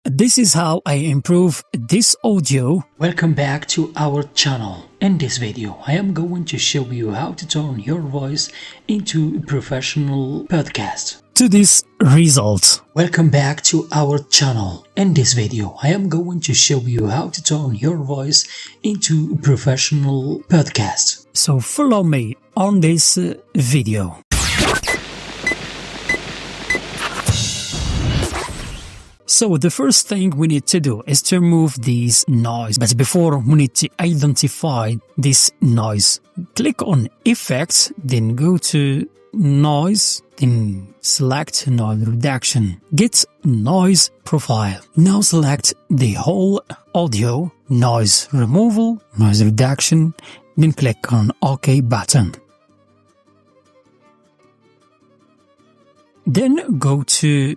this is how I improve this audio. Welcome back to our channel. In this video, I am going to show you how to turn your voice into a professional podcast. To this result. Welcome back to our channel. In this video, I am going to show you how to turn your voice into a professional podcast. So follow me on this video. So the first thing we need to do is to remove this noise. But before, we need to identify this noise. Click on Effects, then go to Noise, then select Noise Reduction. Get Noise Profile. Now select the whole audio, Noise Removal, Noise Reduction, then click on OK button. Then go to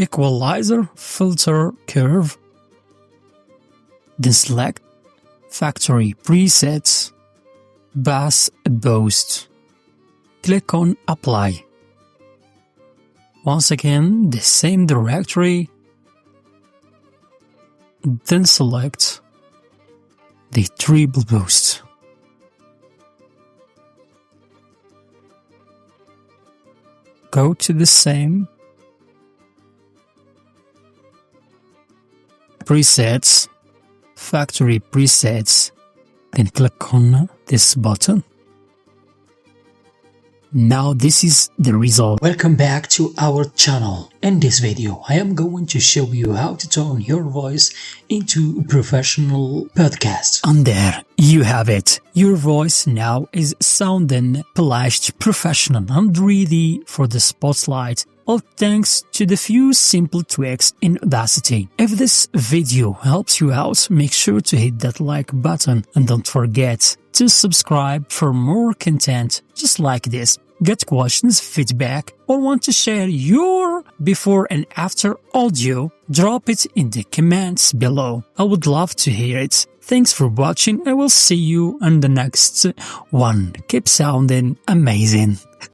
Equalizer Filter Curve, then select Factory Presets, Bass Boost. Click on Apply. Once again, the same directory, then select the Treble Boost. Go to the same Presets, Factory Presets, then click on this button. Now this is the result. Welcome back to our channel. In this video, I am going to show you how to turn your voice into a professional podcast. And there you have it. Your voice now is sounding polished, professional and ready for the spotlight. All thanks to the few simple tweaks in Audacity. If this video helps you out, make sure to hit that like button and don't forget to subscribe for more content just like this. Get questions, feedback, or want to share your before and after audio? Drop it in the comments below. I would love to hear it. Thanks for watching. I will see you on the next one. Keep sounding amazing.